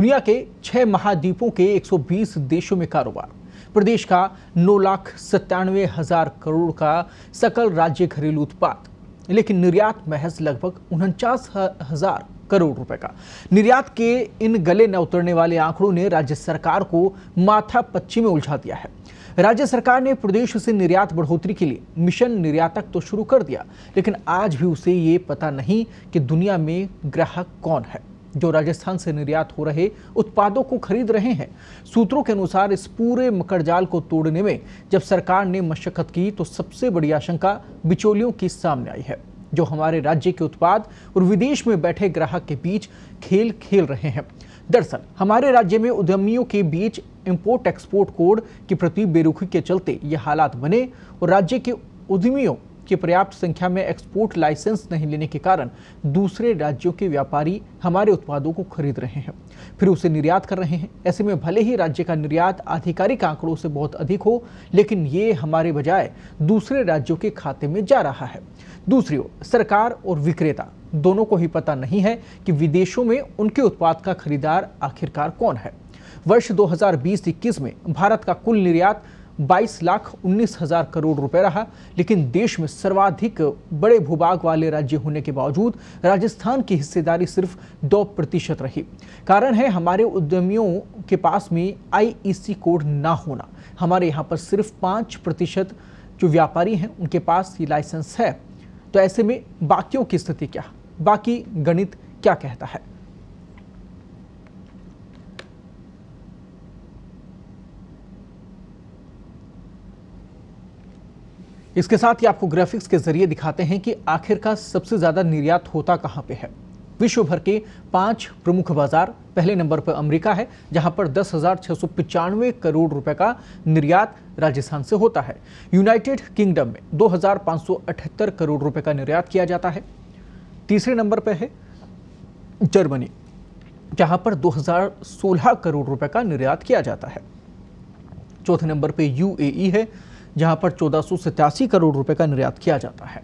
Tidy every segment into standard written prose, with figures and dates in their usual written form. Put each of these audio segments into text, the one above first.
दुनिया के 6 महाद्वीपों के 120 देशों में कारोबार। प्रदेश का 9,97,000 करोड़ का सकल राज्य घरेलू उत्पाद, लेकिन निर्यात महज लगभग 49,000 करोड़ रुपए का। निर्यात के इन गले न उतरने वाले आंकड़ों ने राज्य सरकार को माथा पच्ची में उलझा दिया है। राज्य सरकार ने प्रदेश से निर्यात बढ़ोतरी के लिए मिशन निर्यातक तो शुरू कर दिया, लेकिन आज भी उसे ये पता नहीं कि दुनिया में ग्राहक कौन है जो राजस्थान से निर्यात हो रहे उत्पादों को खरीद रहे हैं। सूत्रों के अनुसार इस पूरे मकड़जाल को तोड़ने में जब सरकार ने मशक्कत की तो सबसे बड़ी आशंका बिचौलियों की सामने आई है, जो हमारे राज्य के उत्पाद और विदेश में बैठे ग्राहक के बीच खेल खेल रहे हैं। दरअसल हमारे राज्य में उद्यमियों के बीच इंपोर्ट एक्सपोर्ट कोड के प्रति बेरुखी के चलते ये हालात बने और राज्य के उद्यमियों के पर्याप्त संख्या में एक्सपोर्ट लाइसेंस नहीं लेने के कारण दूसरे राज्यों के व्यापारी हमारे उत्पादों को खरीद रहे हैं, फिर उसे निर्यात कर रहे हैं। ऐसे में भले ही राज्य का निर्यात आधिकारिक आंकड़ों से बहुत अधिक हो, लेकिन ये हमारे बजाय दूसरे राज्यों के खाते में जा रहा है। दूसरी ओर सरकार और विक्रेता दोनों को ही पता नहीं है कि विदेशों में उनके उत्पाद का खरीदार आखिरकार कौन है। वर्ष 2020-21 में भारत का कुल निर्यात 22,19,000 करोड़ रुपए रहा, लेकिन देश में सर्वाधिक बड़े भूभाग वाले राज्य होने के बावजूद राजस्थान की हिस्सेदारी सिर्फ 2% रही। कारण है हमारे उद्यमियों के पास में IEC कोड ना होना। हमारे यहाँ पर सिर्फ 5% जो व्यापारी हैं उनके पास ये लाइसेंस है। तो ऐसे में बाकियों की स्थिति क्या, बाकी गणित क्या कहता है? इसके साथ ही आपको ग्राफिक्स के जरिए दिखाते हैं कि आखिरकार सबसे ज्यादा निर्यात होता कहां पे है। विश्व भर के 5 प्रमुख बाजार, पहले नंबर पर अमेरिका है, जहां पर 10,695 करोड़ रुपए का निर्यात राजस्थान से होता है। यूनाइटेड किंगडम में 2,578 करोड़ रुपए का निर्यात किया जाता है। तीसरे नंबर पर है जर्मनी, जहां पर 2,016 करोड़ रुपए का निर्यात किया जाता है। चौथे नंबर पर UAE है, जहां पर 1,487 करोड़ रुपए का निर्यात किया जाता है।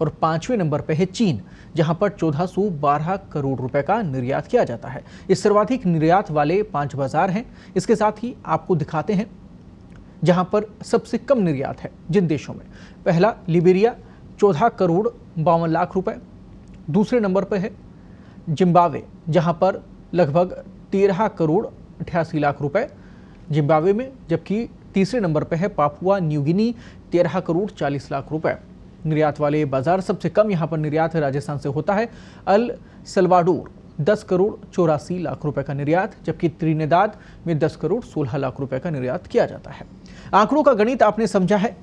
और 5वें नंबर पर है चीन, जहां पर 1,412 करोड़ रुपए का निर्यात किया जाता है। ये सर्वाधिक निर्यात वाले 5 बाजार हैं। इसके साथ ही आपको दिखाते हैं जहां पर सबसे कम निर्यात है जिन देशों में। पहला लिबेरिया, 14 करोड़ 52 लाख रुपए। दूसरे नंबर पर है जिम्बाब्वे, जहां पर लगभग 13 करोड़ 88 लाख रुपए जिम्बाब्वे में, जबकि तीसरे नंबर पर है Papua New Guinea, 13 crore 40 lakh रुपए निर्यात वाले बाजार। सबसे कम यहां पर निर्यात राजस्थान से होता है। अल सल्वाडोर 10 करोड़ 84 लाख रुपए का निर्यात, जबकि त्रिनिदाद में 10 करोड़ 16 लाख रुपए का निर्यात किया जाता है। आंकड़ों का गणित आपने समझा है,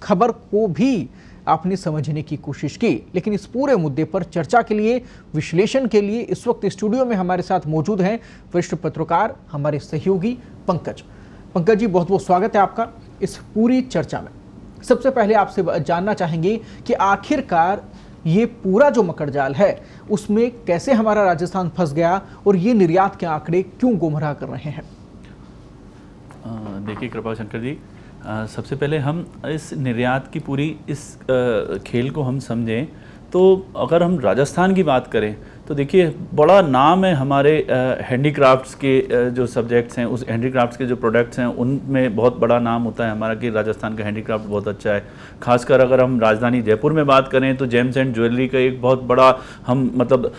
खबर को भी आपने समझने की कोशिश की, लेकिन इस पूरे मुद्दे पर चर्चा के लिए, विश्लेषण के लिए इस वक्त स्टूडियो में हमारे साथ मौजूद हैं वरिष्ठ पत्रकार, हमारे सहयोगी पंकज। पंकज जी, बहुत बहुत स्वागत है आपका इस पूरी चर्चा में। सबसे पहले आपसे जानना चाहेंगे कि आखिरकार ये पूरा जो मकड़जाल है उसमें कैसे हमारा राजस्थान फंस गया और ये निर्यात के आंकड़े क्यों गुमराह कर रहे हैं? देखिए कृपा शंकर जी, सबसे पहले हम इस निर्यात की पूरी इस खेल को हम समझें तो अगर हम राजस्थान की बात करें तो देखिए बड़ा नाम है हमारे हैंडीक्राफ्ट्स के जो सब्जेक्ट्स हैं, उस हैंडीक्राफ्ट्स के जो प्रोडक्ट्स हैं उनमें बहुत बड़ा नाम होता है हमारा कि राजस्थान का हैंडीक्राफ्ट बहुत अच्छा है। खासकर अगर हम राजधानी जयपुर में बात करें तो जेम्स एंड ज्वेलरी का एक बहुत बड़ा हम मतलब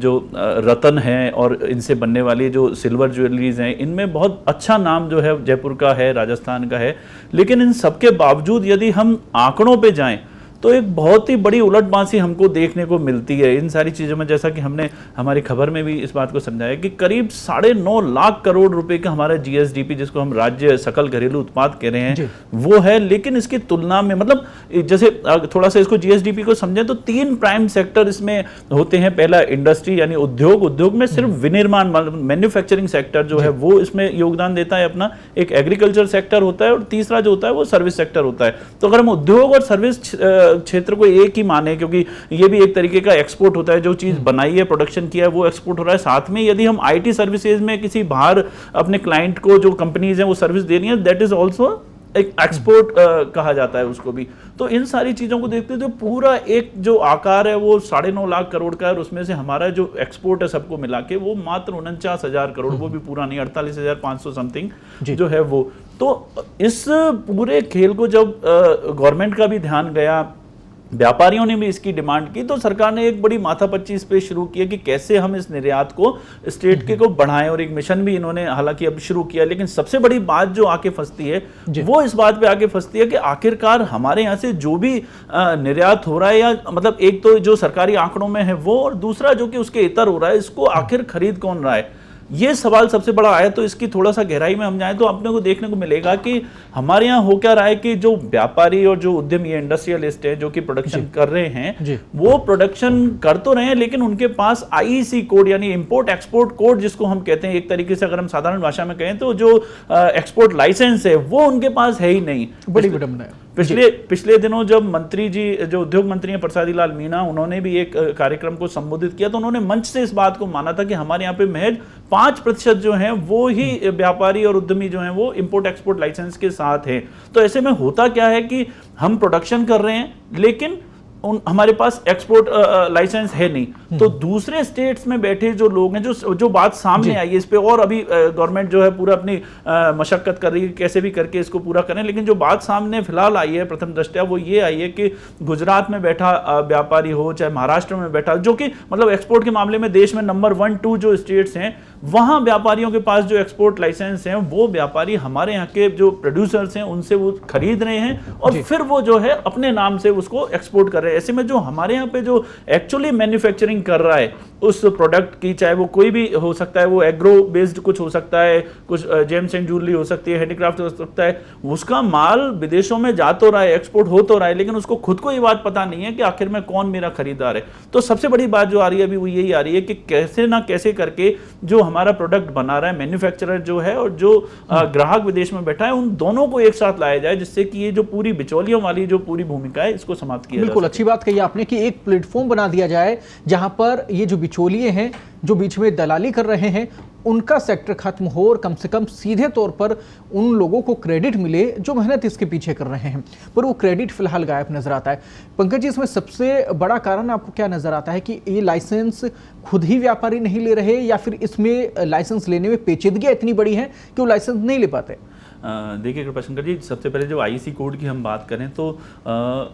जो रतन है और इनसे बनने वाली जो सिल्वर ज्वेलरीज हैं, इनमें बहुत अच्छा नाम जो है जयपुर का है, राजस्थान का है। लेकिन इन सबके बावजूद यदि हम आंकड़ों पर जाएँ तो एक बहुत ही बड़ी उलटबांसी हमको देखने को मिलती है इन सारी चीज़ों में। जैसा कि हमने हमारी खबर में भी इस बात को समझाया कि करीब 9.5 लाख करोड़ रुपए का हमारा GSDP, जिसको हम राज्य सकल घरेलू उत्पाद कह रहे हैं, वो है। लेकिन इसकी तुलना में मतलब जैसे थोड़ा सा इसको GSDP को समझें तो 3 प्राइम सेक्टर इसमें होते हैं। पहला इंडस्ट्री यानी उद्योग, उद्योग में सिर्फ विनिर्माण मैन्युफैक्चरिंग सेक्टर जो है वो इसमें योगदान देता है अपना, एक एग्रीकल्चर सेक्टर होता है और तीसरा जो होता है वो सर्विस सेक्टर होता है। तो अगर हम उद्योग और सर्विस क्षेत्र को एक ही माने, क्योंकि ये भी एक तरीके का एक्सपोर्ट होता है, जो चीज बनाई है, प्रोडक्शन किया है, वो एक्सपोर्ट हो रहा है। साथ में यदि हम IT सर्विसेज में किसी बाहर अपने क्लाइंट को जो कंपनीज हैं वो सर्विस दे रही हैं, दैट इज ऑल्सो एक एक्सपोर्ट कहा जाता है उसको भी। तो इन सारी चीज़ों को देखते हुए पूरा एक जो आकार है वो 9.5 लाख करोड़ का है, और उसमें से हमारा जो एक्सपोर्ट है सबको मिला के वो मात्र 49,000 करोड़, वो भी पूरा नहीं, 48,500 समथिंग जो है वो। तो इस पूरे खेल को जब गवर्नमेंट का भी ध्यान गया, व्यापारियों ने भी इसकी डिमांड की, तो सरकार ने एक बड़ी माथापच्ची इस पे शुरू किया कि कैसे हम इस निर्यात को स्टेट के को बढ़ाएं, और एक मिशन भी इन्होंने हालांकि अब शुरू किया। लेकिन सबसे बड़ी बात जो आके फंसती है वो इस बात पे आके फंसती है कि आखिरकार हमारे यहाँ से जो भी निर्यात हो रहा है, या मतलब एक तो जो सरकारी आंकड़ों में है वो, और दूसरा जो कि उसके इतर हो रहा है, इसको आखिर खरीद कौन रहा है, ये सवाल सबसे बड़ा आया। तो इसकी थोड़ा सा गहराई में हम जाएं तो अपने को देखने को मिलेगा कि हमारे यहाँ हो क्या रहा है कि जो व्यापारी और जो उद्यमी इंडस्ट्रियलिस्ट है जो कि प्रोडक्शन कर रहे हैं, वो प्रोडक्शन कर तो रहे हैं, लेकिन उनके पास आईईसी कोड यानी इंपोर्ट एक्सपोर्ट कोड जिसको हम कहते हैं, एक तरीके से अगर हम साधारण भाषा में कहें तो जो एक्सपोर्ट लाइसेंस है वो उनके पास है ही नहीं। बड़ी विडंबना है। पिछले दिनों जब मंत्री जी, जो उद्योग मंत्री हैं प्रसादी लाल मीणा, उन्होंने भी एक कार्यक्रम को संबोधित किया, तो उन्होंने मंच से इस बात को माना था कि हमारे यहाँ पे महज 5% जो हैं वो ही व्यापारी और उद्यमी जो हैं वो इंपोर्ट एक्सपोर्ट लाइसेंस के साथ हैं। तो ऐसे में होता क्या है कि हम प्रोडक्शन कर रहे हैं लेकिन हमारे पास एक्सपोर्ट लाइसेंस है नहीं। तो दूसरे स्टेट्स में बैठे जो लोग हैं, जो बात सामने आई है इस पे, और अभी गवर्नमेंट जो है पूरा अपनी मशक्कत कर रही है कैसे भी करके इसको पूरा करें, लेकिन जो बात सामने फिलहाल आई है प्रथम दृष्टया वो ये आई है कि गुजरात में बैठा व्यापारी हो, चाहे महाराष्ट्र में बैठा, जो कि मतलब एक्सपोर्ट के मामले में देश में नंबर 1, 2 जो स्टेट्स हैं, वहां व्यापारियों के पास जो एक्सपोर्ट लाइसेंस हैं वो व्यापारी हमारे यहाँ के जो प्रोड्यूसर्स हैं उनसे वो खरीद रहे हैं, और फिर वो जो है अपने नाम से उसको एक्सपोर्ट कर रहे हैं। ऐसे में जो हमारे यहाँ पे जो एक्चुअली मैन्युफैक्चरिंग कर रहा है उस प्रोडक्ट की, चाहे वो कोई भी हो सकता है, वो एग्रो बेस्ड कुछ हो सकता है, कुछ जेम्स एंड ज्वेलरी हो सकती है, हैंडीक्राफ्ट हो सकता है, उसका माल विदेशों में जा तो रहा है, एक्सपोर्ट हो तो रहा है, लेकिन उसको खुद को ये बात पता नहीं है कि आखिर में कौन मेरा खरीदार है। तो सबसे बड़ी बात जो आ रही है अभी वो यही आ रही है कि कैसे ना कैसे करके जो हमारा प्रोडक्ट बना रहा है मैन्युफैक्चरर जो है और जो ग्राहक विदेश में बैठा है, उन दोनों को एक साथ लाया जाए, जिससे कि ये जो पूरी बिचौलियों वाली जो पूरी भूमिका है इसको समाप्त किया जाए। बिल्कुल अच्छी बात कही आपने कि एक प्लेटफॉर्म बना दिया जाए जहां पर ये जो बिचौलिए हैं जो बीच में दलाली कर रहे हैं उनका सेक्टर खत्म हो, और कम से कम सीधे तौर पर उन लोगों को क्रेडिट मिले जो मेहनत इसके पीछे कर रहे हैं, पर वो क्रेडिट फिलहाल गायब नजर आता है। पंकज जी, इसमें सबसे बड़ा कारण आपको क्या नजर आता है कि ये लाइसेंस खुद ही व्यापारी नहीं ले रहे, या फिर इसमें लाइसेंस लेने में पेचीदगियां इतनी बड़ी हैं कि वो लाइसेंस नहीं ले पाते? देखिए कृपाशंकर जी, सबसे पहले जो आईसी कोड की हम बात करें तो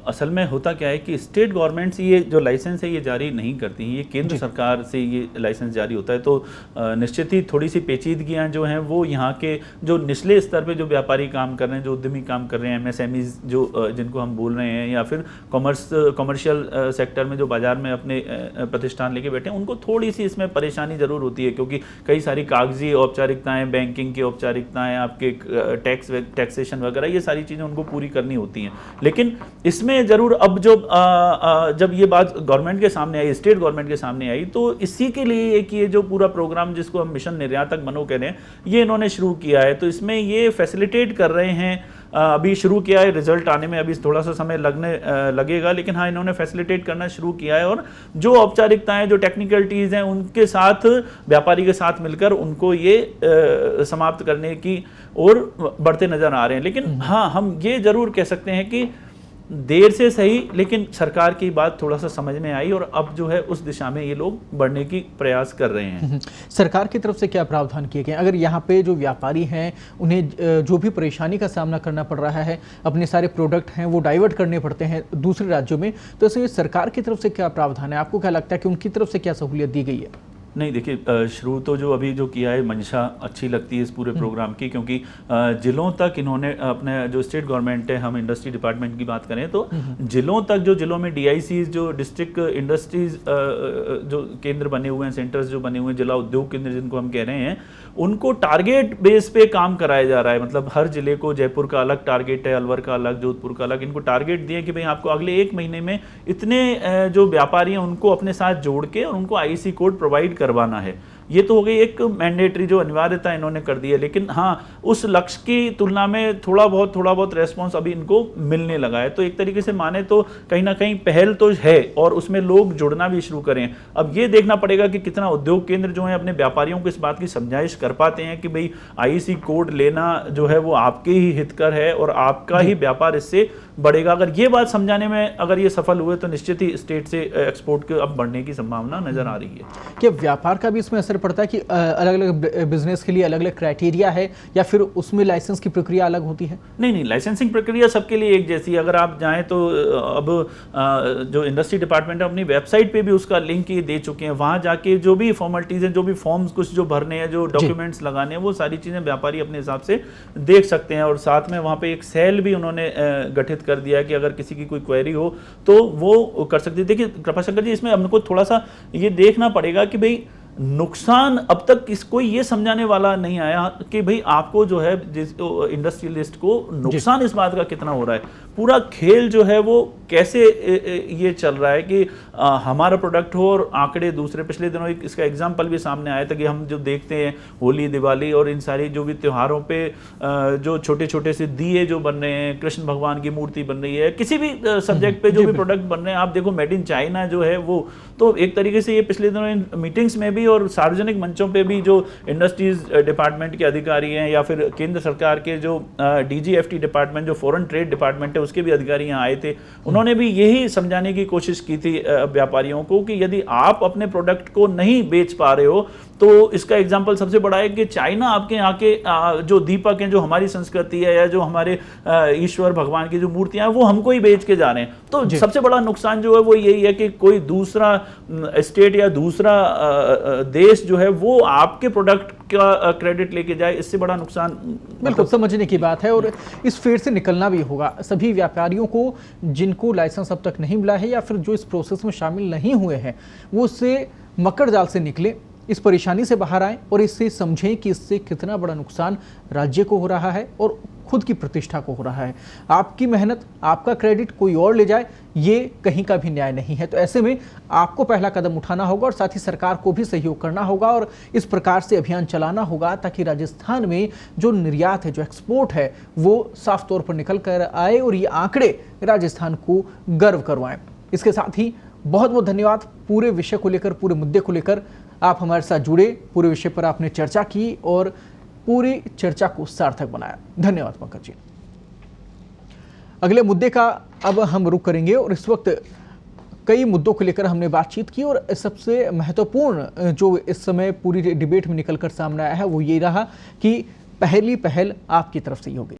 असल में होता क्या है कि स्टेट गवर्नमेंट्स ये जो लाइसेंस है ये जारी नहीं करती हैं, ये केंद्र सरकार से ये लाइसेंस जारी होता है। तो निश्चित ही थोड़ी सी पेचीदगियां जो हैं वो यहाँ के जो निचले स्तर पे जो व्यापारी काम कर रहे हैं, जो उद्यमी काम कर रहे हैं, एमएसएमईज जो जिनको हम बोल रहे हैं, या फिर कॉमर्शियल सेक्टर में जो बाजार में अपने प्रतिष्ठान लेके बैठे हैं, उनको थोड़ी सी इसमें परेशानी जरूर होती है, क्योंकि कई सारी कागजी औपचारिकताएँ, बैंकिंग की औपचारिकताएँ, आपके टैक्सेशन वगैरह, ये सारी चीज़ें उनको पूरी करनी होती हैं। लेकिन इसमें ज़रूर अब जब ये बात गवर्नमेंट के सामने आई, स्टेट गवर्नमेंट के सामने आई, तो इसी के लिए एक ये जो पूरा प्रोग्राम जिसको हम मिशन निर्यातक बनो कह रहे हैं, ये इन्होंने शुरू किया है। तो इसमें ये फैसिलिटेट कर रहे हैं, अभी शुरू किया है, रिजल्ट आने में अभी थोड़ा सा समय लगेगा, लेकिन हाँ इन्होंने फैसिलिटेट करना शुरू किया है, और जो औपचारिकताएं, जो टेक्निकलिटीज़ हैं, उनके साथ व्यापारी के साथ मिलकर उनको ये समाप्त करने की ओर बढ़ते नजर आ रहे हैं। लेकिन हाँ, हम ये जरूर कह सकते हैं कि देर से सही, लेकिन सरकार की बात थोड़ा सा समझ में आई, और अब जो है उस दिशा में ये लोग बढ़ने की प्रयास कर रहे हैं। सरकार की तरफ से क्या प्रावधान किए गए? अगर यहाँ पे जो व्यापारी हैं उन्हें जो भी परेशानी का सामना करना पड़ रहा है, अपने सारे प्रोडक्ट हैं वो डाइवर्ट करने पड़ते हैं दूसरे राज्यों में, तो इसमें सरकार की तरफ से क्या प्रावधान है? आपको क्या लगता है कि उनकी तरफ से क्या सहूलियत दी गई है? नहीं, देखिए शुरू तो जो अभी जो किया है मंशा अच्छी लगती है इस पूरे प्रोग्राम की, क्योंकि जिलों तक इन्होंने अपने जो स्टेट गवर्नमेंट है, हम इंडस्ट्री डिपार्टमेंट की बात करें तो जिलों तक, जो जिलों में डीआईसी, जो डिस्ट्रिक्ट इंडस्ट्रीज जो केंद्र बने हुए हैं, सेंटर्स जो बने हुए हैं, जिला उद्योग केंद्र जिनको हम कह रहे हैं, उनको टारगेट बेस पे काम कराया जा रहा है। मतलब हर जिले को, जयपुर का अलग टारगेट है, अलवर का अलग, जोधपुर का अलग, इनको टारगेट दिए कि भाई आपको अगले 1 महीने में इतने जो व्यापारी हैं उनको अपने साथ जोड़ के और उनको आईसी कोड प्रोवाइड करवाना है। ये तो हो गई एक मैंडेटरी जो अनिवार्यता इन्होंने कर दी है, लेकिन हाँ उस लक्ष्य की तुलना में थोड़ा बहुत रेस्पॉन्स अभी इनको मिलने लगा है। तो एक तरीके से माने तो कहीं ना कहीं पहल तो है और उसमें लोग जुड़ना भी शुरू करें। अब ये देखना पड़ेगा कि कितना उद्योग केंद्र जो है अपने व्यापारियों को इस बात की समझाइश कर पाते हैं कि भाई आईईसी कोड लेना जो है वो आपके ही हितकर है और आपका ही व्यापार इससे बढ़ेगा। अगर ये बात समझाने में अगर ये सफल हुए तो निश्चित ही स्टेट से एक्सपोर्ट के अब बढ़ने की संभावना नजर आ रही है। क्या व्यापार का भी इसमें असर पड़ता है कि अलग अलग बिजनेस के लिए अलग अलग क्राइटेरिया है या फिर उसमें लाइसेंस की प्रक्रिया अलग होती है? नहीं, लाइसेंसिंग प्रक्रिया सबके लिए एक जैसी। अगर आप जाएं तो अब जो इंडस्ट्री डिपार्टमेंट है अपनी वेबसाइट पे भी उसका लिंक ये दे चुके हैं। वहां जाके जो भी फॉर्मेलिटीज हैं, जो भी फॉर्म्स कुछ जो भरने हैं, जो डॉक्यूमेंट्स लगाने हैं, वो सारी चीजें व्यापारी अपने हिसाब से देख सकते हैं। और साथ में वहां पे एक सेल भी उन्होंने गठित कर दिया है कि अगर किसी की कोई क्वेरी हो तो वो कर सकते हैं। देखिए कृपाशंकर जी, इसमें हमको थोड़ा सा ये देखना पड़ेगा कि भाई नुकसान अब तक किसको ये समझाने वाला नहीं आया कि भाई आपको जो है इंडस्ट्रियलिस्ट को नुकसान इस बात का कितना हो रहा है। पूरा खेल जो है वो कैसे ये चल रहा है कि हमारा प्रोडक्ट हो और आंकड़े दूसरे। पिछले दिनों एक इसका एग्जांपल भी सामने आया था कि हम जो देखते हैं होली, दिवाली और इन सारी जो भी त्योहारों पे जो छोटे छोटे से दिए जो बन रहे हैं, कृष्ण भगवान की मूर्ति बन रही है, किसी भी सब्जेक्ट पे जो भी प्रोडक्ट बन रहे हैं, आप देखो मेड इन चाइना जो है वो। तो एक तरीके से ये पिछले दिनों इन मीटिंग्स में भी और सार्वजनिक मंचों पे भी जो इंडस्ट्रीज डिपार्टमेंट के अधिकारी हैं या फिर केंद्र सरकार के जो डीजीएफटी डिपार्टमेंट, जो फॉरेन ट्रेड डिपार्टमेंट है, उसके भी अधिकारी यहाँ आए थे। उन्होंने भी यही समझाने की कोशिश की थी व्यापारियों को कि यदि आप अपने प्रोडक्ट को नहीं बेच पा रहे हो तो इसका एग्जाम्पल सबसे बड़ा है कि चाइना आपके यहाँ के जो दीपक हैं, जो हमारी संस्कृति है या जो हमारे ईश्वर भगवान की जो मूर्तियां हैं, वो हमको ही बेच के जा रहे हैं। तो सबसे बड़ा नुकसान जो है वो यही है कि कोई दूसरा स्टेट या दूसरा देश जो है वो आपके प्रोडक्ट का क्रेडिट लेके जाए। इससे बड़ा नुकसान बिल्कुल समझने की बात है और इस फेर से निकलना भी होगा। सभी व्यापारियों को जिनको लाइसेंस अब तक नहीं मिला है या फिर जो इस प्रोसेस में शामिल नहीं हुए हैं, वो उससे मकर जाल से निकले, इस परेशानी से बाहर आएं और इससे समझें कि इससे कितना बड़ा नुकसान राज्य को हो रहा है और खुद की प्रतिष्ठा को हो रहा है। आपकी मेहनत, आपका क्रेडिट कोई और ले जाए, ये कहीं का भी न्याय नहीं है। तो ऐसे में आपको पहला कदम उठाना होगा और साथ ही सरकार को भी सहयोग करना होगा और इस प्रकार से अभियान चलाना होगा ताकि राजस्थान में जो निर्यात है, जो एक्सपोर्ट है, वो साफ तौर पर निकल कर आए और ये आंकड़े राजस्थान को गर्व करवाएं। इसके साथ ही बहुत बहुत धन्यवाद। पूरे विषय को लेकर, पूरे मुद्दे को लेकर आप हमारे साथ जुड़े, पूरे विषय पर आपने चर्चा की और पूरी चर्चा को सार्थक बनाया। धन्यवाद पंकज जी। अगले मुद्दे का अब हम रुख करेंगे और इस वक्त कई मुद्दों को लेकर हमने बातचीत की और सबसे महत्वपूर्ण जो इस समय पूरी डिबेट में निकलकर सामने आया है वो ये रहा कि पहली पहल आपकी तरफ से ही होगी।